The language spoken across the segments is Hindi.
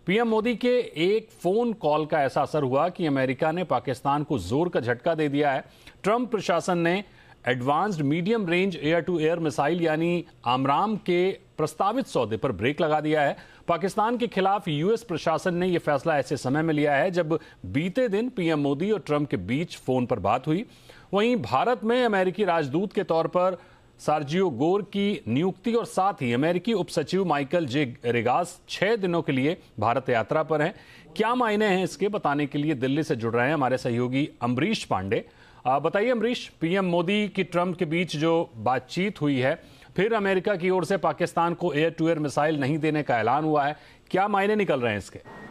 पीएम मोदी के एक फोन कॉल का ऐसा असर हुआ कि अमेरिका ने पाकिस्तान को जोर का झटका दे दिया है। ट्रंप प्रशासन ने advanced medium range air to air missile यानी आमराम के प्रस्तावित सौदे पर ब्रेक लगा दिया है। पाकिस्तान के खिलाफ यूएस प्रशासन ने यह फैसला ऐसे समय में लिया है जब बीते दिन पीएम मोदी और ट्रंप के बीच फोन पर बात हुई। वहीं भारत में अमेरिकी राजदूत के तौर पर सर्जियो गोर की नियुक्ति और साथ ही अमेरिकी उप सचिव माइकल जे रेगास 6 दिनों के लिए भारत यात्रा पर हैं। क्या मायने हैं इसके बताने के लिए दिल्ली से जुड़ रहे हैं हमारे सहयोगी अमरीश पांडे। बताइए अमरीश, पीएम मोदी की ट्रंप के बीच जो बातचीत हुई है, फिर अमेरिका की ओर से पाकिस्तान को एयर टू एयर मिसाइल नहीं देने का ऐलान हुआ है, क्या मायने निकल रहे हैं इसके?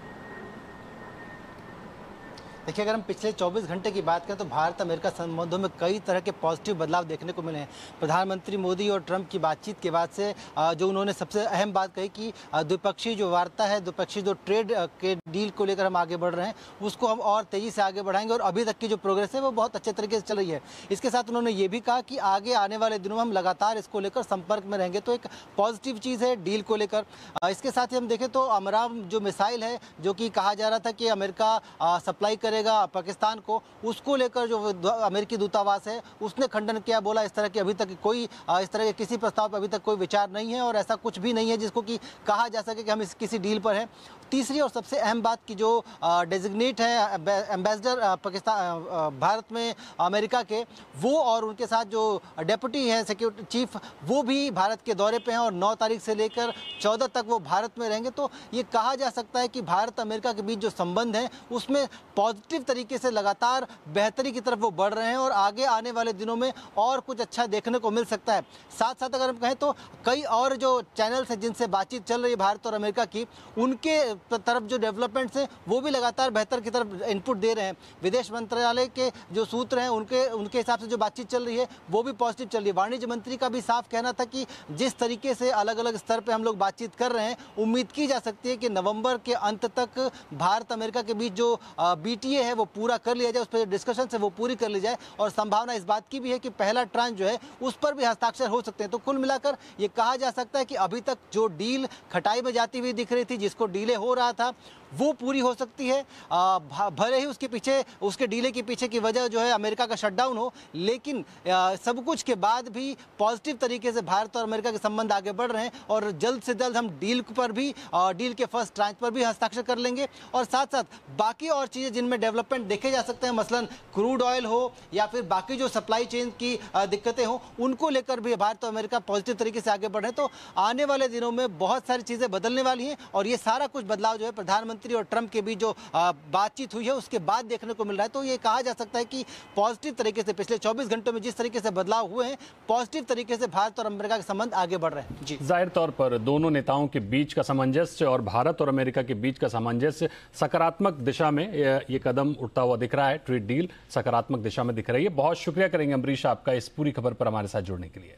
देखिए, अगर हम पिछले 24 घंटे की बात करें तो भारत अमेरिका संबंधों में कई तरह के पॉजिटिव बदलाव देखने को मिले हैं। प्रधानमंत्री मोदी और ट्रंप की बातचीत के बाद से जो उन्होंने सबसे अहम बात कही कि द्विपक्षीय जो वार्ता है, द्विपक्षीय जो ट्रेड के डील को लेकर हम आगे बढ़ रहे हैं, उसको हम और तेज़ी से आगे बढ़ाएंगे और अभी तक की जो प्रोग्रेस है वो बहुत अच्छे तरीके से चल रही है। इसके साथ उन्होंने ये भी कहा कि आगे आने वाले दिनों में हम लगातार इसको लेकर संपर्क में रहेंगे, तो एक पॉजिटिव चीज़ है डील को लेकर। इसके साथ ही हम देखें तो आमराम जो मिसाइल है, जो कि कहा जा रहा था कि अमेरिका सप्लाई करेगा पाकिस्तान को, उसको लेकर जो अमेरिकी दूतावास है उसने खंडन किया, बोला इस तरह की अभी तक कोई इस तरह के किसी प्रस्ताव पर अभी तक कोई विचार नहीं है और ऐसा कुछ भी नहीं है जिसको कि कहा जा सके कि हम इस किसी डील पर हैं। तीसरी और सबसे अहम बात की जो डेजिग्नेट है एम्बेसडर पाकिस्तान भारत में अमेरिका के, वो और उनके साथ जो डेप्यूटी है सिक्योरिटी चीफ, वो भी भारत के दौरे पे हैं और 9 तारीख से लेकर 14 तक वो भारत में रहेंगे। तो ये कहा जा सकता है कि भारत अमेरिका के बीच जो संबंध है उसमें पॉजिटिव तरीके से लगातार बेहतरी की तरफ वो बढ़ रहे हैं और आगे आने वाले दिनों में और कुछ अच्छा देखने को मिल सकता है। साथ साथ अगर हम कहें तो कई और जो चैनल्स हैं जिनसे बातचीत चल रही है भारत और अमेरिका की, उनके तरफ जो डेवलपमेंट्स हैं वो भी लगातार बेहतर की तरफ इनपुट दे रहे हैं। विदेश मंत्रालय के जो सूत्र हैं उनके हिसाब से जो बातचीत चल रही है वो भी पॉजिटिव चल रही है। वाणिज्य मंत्री का भी साफ कहना था कि जिस तरीके से अलग अलग स्तर पर हम लोग बातचीत कर रहे हैं, उम्मीद की जा सकती है कि नवंबर के अंत तक भारत अमेरिका के बीच जो BTA है वो पूरा कर लिया जाए, उस पर डिस्कशन है वो पूरी कर ली जाए और संभावना इस बात की भी है कि पहला ट्रांच जो है उस पर भी हस्ताक्षर हो सकते हैं। तो कुल मिलाकर ये कहा जा सकता है कि अभी तक जो डील खटाई में जाती हुई दिख रही थी, जिसको डिले हो रहा था, वो पूरी हो सकती है। भले ही उसके डीले के पीछे की वजह जो है अमेरिका का शटडाउन हो, लेकिन सब कुछ के बाद भी पॉजिटिव तरीके से भारत और अमेरिका के संबंध आगे बढ़ रहे हैं और जल्द से जल्द हम डील के फर्स्ट ट्रांच पर भी हस्ताक्षर कर लेंगे और साथ साथ बाकी और चीज़ें जिनमें डेवलपमेंट देखे जा सकते हैं, मसलन क्रूड ऑयल हो या फिर बाकी जो सप्लाई चेन की दिक्कतें हो, उनको लेकर भी भारत और अमेरिका पॉजिटिव तरीके से आगे बढ़ रहे हैं। तो आने वाले दिनों में बहुत सारी चीज़ें बदलने वाली हैं और ये सारा कुछ बदलाव जो है प्रधानमंत्री और ट्रंप के बीच जो बातचीत हुई है उसके बाद देखने को मिल रहा है। तो ये कहा जा सकता है कि पॉजिटिव तरीके से पिछले 24 घंटों में जिस तरीके से बदलाव हुए हैं, पॉजिटिव तरीके से भारत और अमेरिका के संबंध आगे बढ़ रहे हैं। जी, जाहिर तौर पर दोनों नेताओं के बीच का सामंजस्य और भारत और अमेरिका के बीच का सामंजस्य सकारात्मक दिशा में ये कदम उठता हुआ दिख रहा है। ट्रेड डील सकारात्मक दिशा में दिख रही है। बहुत शुक्रिया करेंगे अमरीश आपका इस पूरी खबर पर हमारे साथ जुड़ने के लिए।